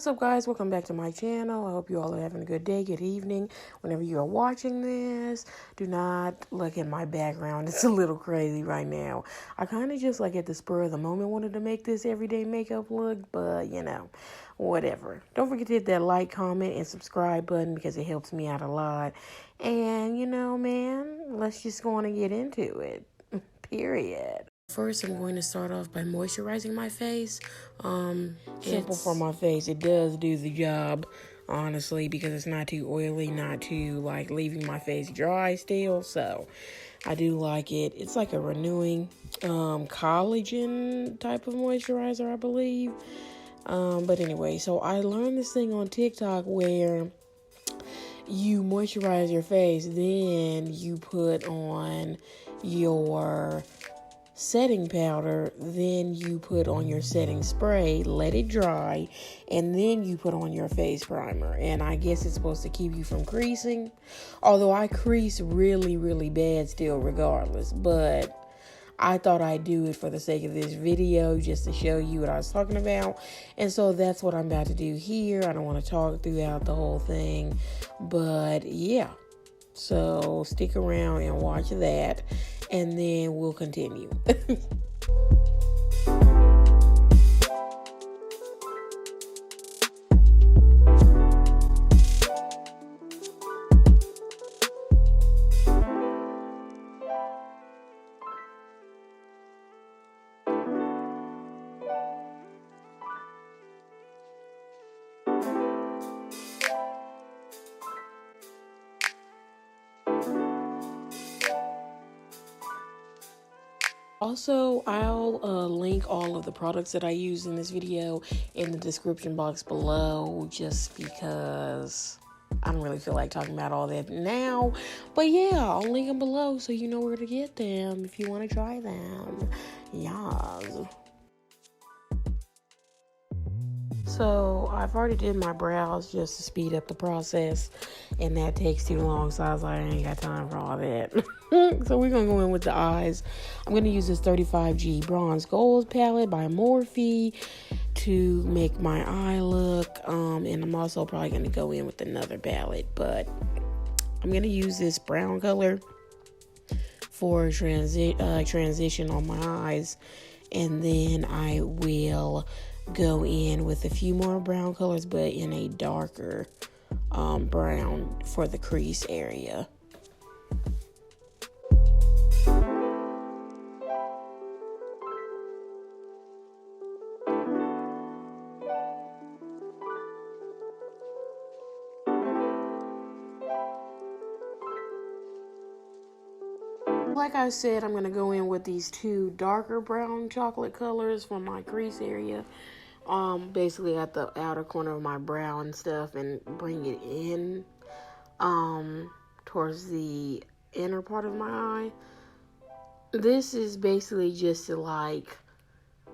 What's up, guys? Welcome back to my channel. I hope you all are having a good day, good evening. Whenever you are watching this, do not look at my background. It's a little crazy right now. I kind of just like at the spur of the moment wanted to make this everyday makeup look, but you know, whatever. Don't forget to hit that like, comment, and subscribe button because it helps me out a lot. And you know, man, let's just go on and get into it. Period. First, I'm going to start off by moisturizing my face. Simple for my face. It does do the job, honestly, because it's not too oily, not too, like, leaving my face dry still. So, I do like it. It's like a renewing collagen type of moisturizer, I believe. But anyway, so I learned this thing on TikTok where you moisturize your face, then you put on your setting powder, then you put on your setting spray, let it dry, and then you put on your face primer. And I guess it's supposed to keep you from creasing, although I crease really, really bad still regardless. But I thought I'd do it for the sake of this video, just to show you what I was talking about. And so that's what I'm about to do here. I don't want to talk throughout the whole thing, but yeah. So stick around and watch that, and then we'll continue. Also, I'll link all of the products that I use in this video in the description box below, just because I don't really feel like talking about all that now. But yeah, I'll link them below so you know where to get them if you want to try them. Yes. So I've already did my brows just to speed up the process, and that takes too long, so I was like, I ain't got time for all that. So we're gonna go in with the eyes. I'm gonna use this 35G Bronze Gold palette by Morphe to make my eye look, and I'm also probably gonna go in with another palette, but I'm gonna use this brown color for transition on my eyes, and then I will go in with a few more brown colors, but in a darker brown for the crease area. Like I said, I'm going to go in with these two darker brown chocolate colors for my crease area. Basically at the outer corner of my brow and stuff, and bring it in towards the inner part of my eye. This is basically just to like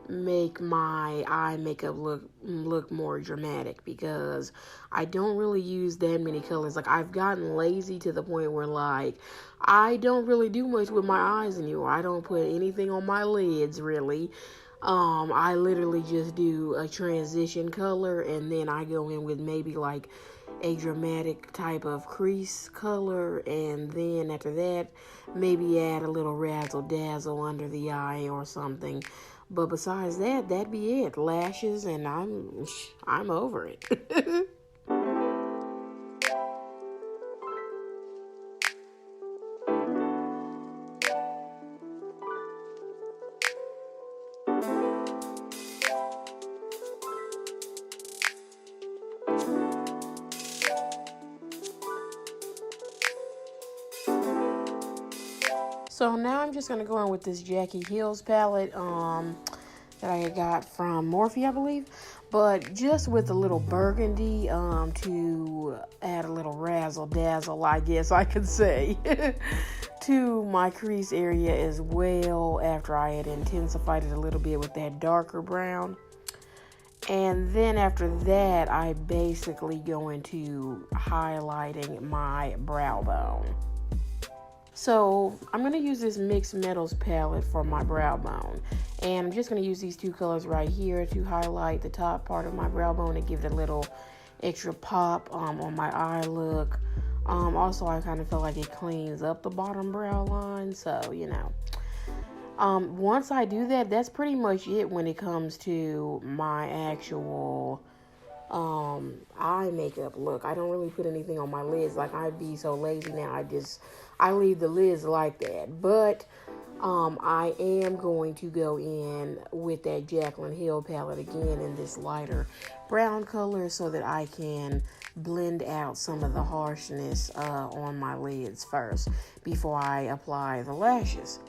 make my eye makeup look more dramatic, because I don't really use that many colors. Like, I've gotten lazy to the point where, like, I don't really do much with my eyes anymore. I don't put anything on my lids, really. I literally just do a transition color, and then I go in with maybe like a dramatic type of crease color, and then after that, maybe add a little razzle dazzle under the eye or something. But besides that, that'd be it. Lashes, and I'm over it. So now I'm just going to go in with this Jackie Hills palette that I got from Morphe, I believe. But just with a little burgundy to add a little razzle dazzle, I guess I could say, to my crease area as well, after I had intensified it a little bit with that darker brown. And then after that, I basically go into highlighting my brow bone. So I'm going to use this Mixed Metals palette for my brow bone. And I'm just going to use these two colors right here to highlight the top part of my brow bone and give it a little extra pop on my eye look. Also, I kind of feel like it cleans up the bottom brow line. So, you know. Once I do that, that's pretty much it when it comes to my actual eye makeup look. I don't really put anything on my lids. Like, I'd be so lazy now. I leave the lids like that. But I am going to go in with that Jaclyn Hill palette again in this lighter brown color so that I can blend out some of the harshness on my lids first before I apply the lashes.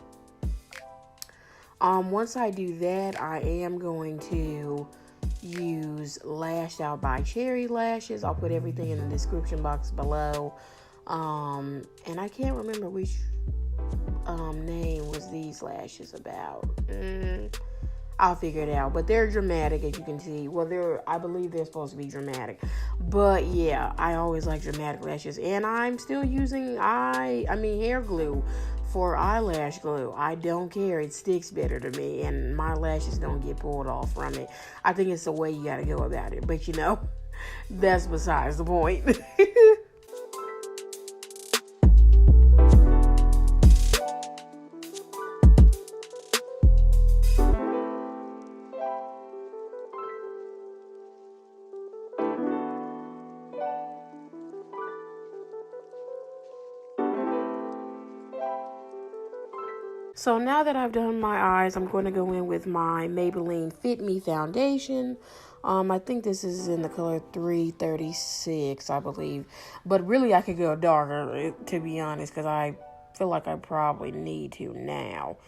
Once I do that, I am going to use Lashout by Cherry Lashes. I'll put everything in the description box below. And I can't remember which name was these lashes about. I'll figure it out. But they're dramatic, as you can see. Well, I believe they're supposed to be dramatic. But yeah, I always like dramatic lashes. And I'm still using hair glue for eyelash glue. I don't care. It sticks better to me. And my lashes don't get pulled off from it. I think it's the way you gotta go about it. But you know, that's besides the point. So now that I've done my eyes, I'm going to go in with my Maybelline FITME foundation. I think this is in the color 336, I believe. But really, I could go darker, to be honest, because I feel like I probably need to now.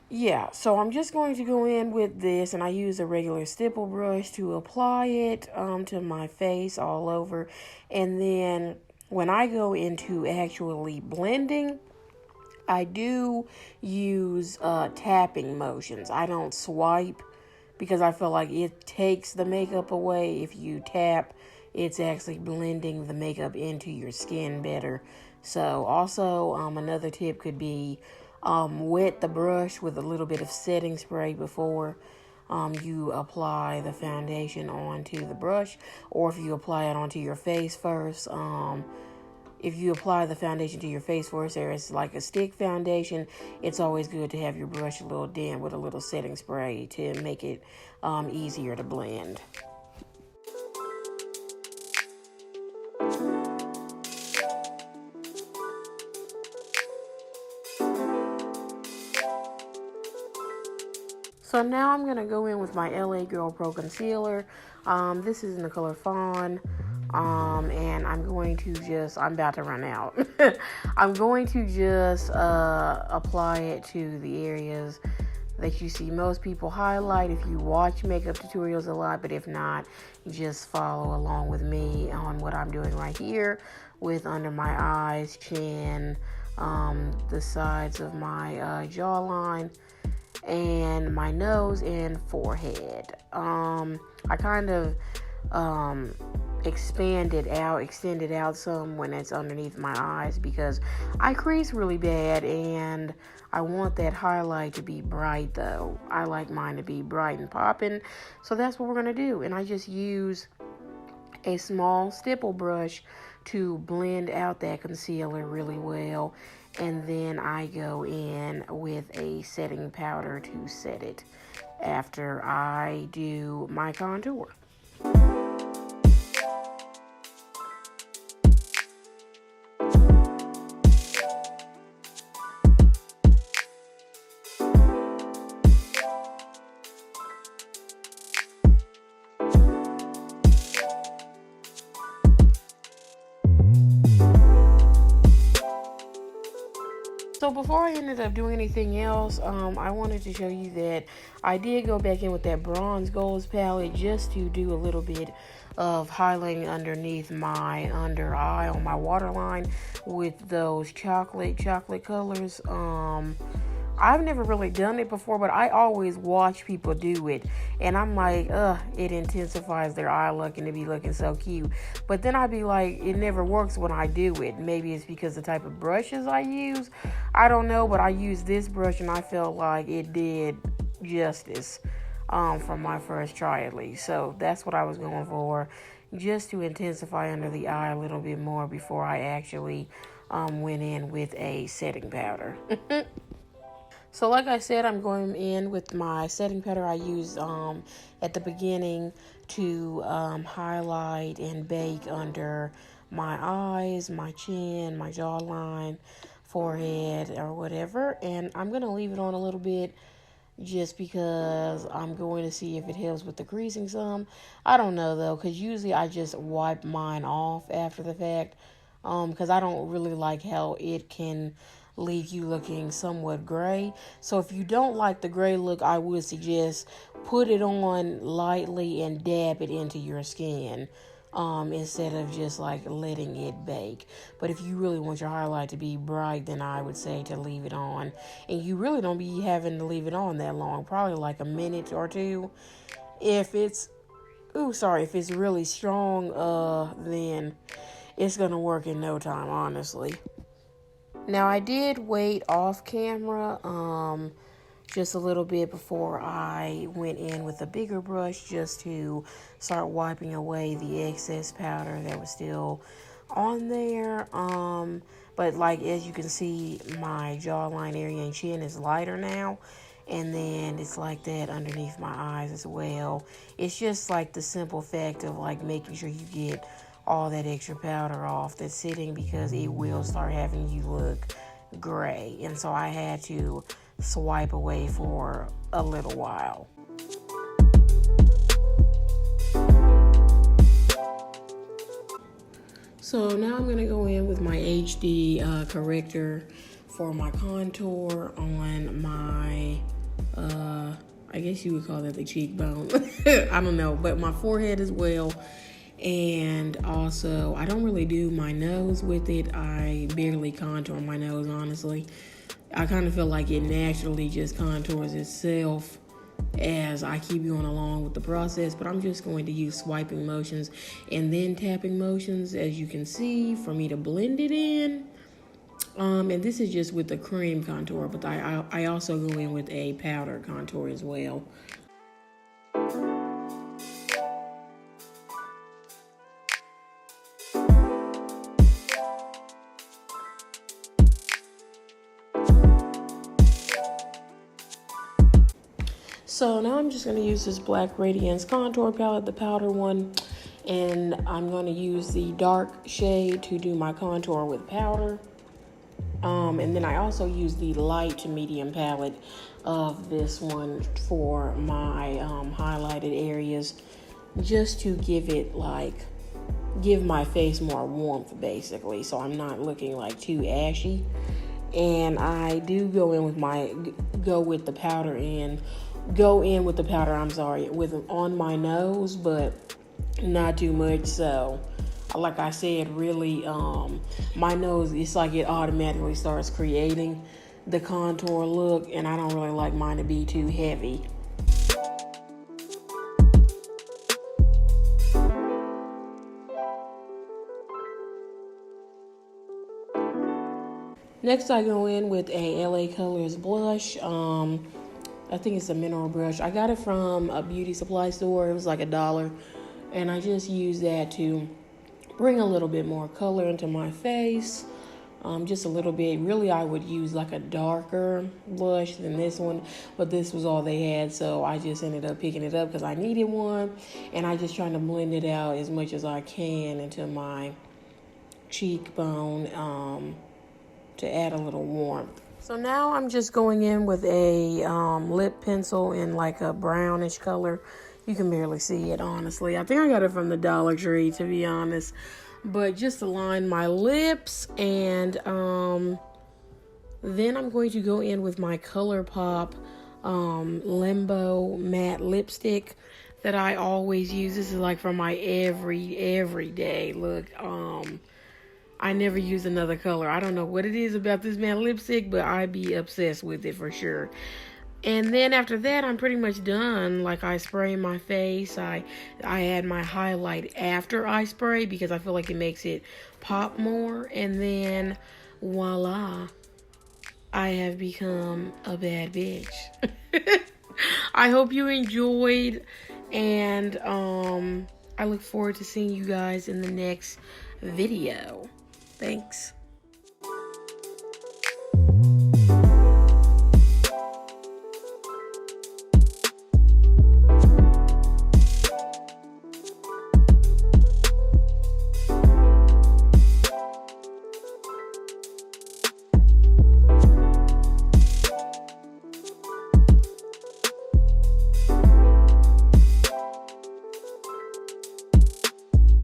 Yeah, so I'm just going to go in with this, and I use a regular stipple brush to apply it to my face all over. And then when I go into actually blending, I do use tapping motions. I don't swipe because I feel like it takes the makeup away. If you tap, it's actually blending the makeup into your skin better. So also another tip could be wet the brush with a little bit of setting spray before you apply the foundation onto the brush, or if you apply it onto your face first. If you apply the foundation to your face first, there is like a stick foundation, it's always good to have your brush a little damp with a little setting spray to make it easier to blend. So now I'm going to go in with my LA Girl Pro Concealer. This is in the color Fawn. And I'm about to run out. I'm going to just apply it to the areas that you see most people highlight if you watch makeup tutorials a lot, but if not, just follow along with me on what I'm doing right here with under my eyes, chin, the sides of my jawline, and my nose and forehead. I kind of extended out some when it's underneath my eyes because I crease really bad and I want that highlight to be bright though. I like mine to be bright and popping, so that's what we're gonna do. And I just use a small stipple brush to blend out that concealer really well, and then I go in with a setting powder to set it after I do my contour. So before I ended up doing anything else, I wanted to show you that I did go back in with that Bronze Golds palette just to do a little bit of highlighting underneath my under eye on my waterline with those chocolate colors. I've never really done it before, but I always watch people do it. And I'm like, it intensifies their eye look and they be looking so cute. But then I'd be like, it never works when I do it. Maybe it's because the type of brushes I use. I don't know, but I used this brush and I felt like it did justice from my first try at least. So that's what I was going for, just to intensify under the eye a little bit more before I actually went in with a setting powder. So like I said, I'm going in with my setting powder I used at the beginning to highlight and bake under my eyes, my chin, my jawline, forehead, or whatever. And I'm going to leave it on a little bit just because I'm going to see if it helps with the creasing some. I don't know though, because usually I just wipe mine off after the fact, because I don't really like how it can leave you looking somewhat gray. So if you don't like the gray look, I would suggest put it on lightly and dab it into your skin, instead of just like letting it bake. But if you really want your highlight to be bright, then I would say to leave it on. And you really don't be having to leave it on that long, probably like a minute or two. If it's if it's really strong, then it's gonna work in no time, honestly. Now I did wait off camera just a little bit before I went in with a bigger brush, just to start wiping away the excess powder that was still on there. But like, as you can see, my jawline area and chin is lighter now, and then it's like that underneath my eyes as well. It's just like the simple fact of like making sure you get all that extra powder off that's sitting, because it will start having you look gray. And so I had to swipe away for a little while. So now I'm going to go in with my HD corrector for my contour on my, I guess you would call that the cheekbone. I don't know, but my forehead as well. And also, I don't really do my nose with it. I barely contour my nose, honestly. I kind of feel like it naturally just contours itself as I keep going along with the process, but I'm just going to use swiping motions and then tapping motions, as you can see, for me to blend it in. And this is just with the cream contour, but I also go in with a powder contour as well. So now I'm just going to use this black Radiance contour palette, the powder one, and I'm going to use the dark shade to do my contour with powder. And then I also use the light to medium palette of this one for my highlighted areas, just to give my face more warmth, basically, so I'm not looking like too ashy. And I do go in with the powder on my nose, but not too much. So like I said, really, my nose, it's like it automatically starts creating the contour look, and I don't really like mine to be too heavy. Next, I go in with a LA Colors blush. I think it's a mineral brush. I got it from a beauty supply store. It was like $1. And I just use that to bring a little bit more color into my face. Just a little bit. Really, I would use like a darker blush than this one, but this was all they had, so I just ended up picking it up because I needed one. And I just trying to blend it out as much as I can into my cheekbone to add a little warmth. So now I'm just going in with a lip pencil in like a brownish color. You can barely see it, honestly. I think I got it from the Dollar Tree, to be honest. But just to line my lips, and then I'm going to go in with my ColourPop Limbo matte lipstick that I always use. This is like for my everyday look. I never use another color. I don't know what it is about this matte lipstick, but I be obsessed with it for sure. And then after that, I'm pretty much done. Like, I spray my face. I add my highlight after I spray because I feel like it makes it pop more. And then, voila, I have become a bad bitch. I hope you enjoyed. And I look forward to seeing you guys in the next video. Thanks.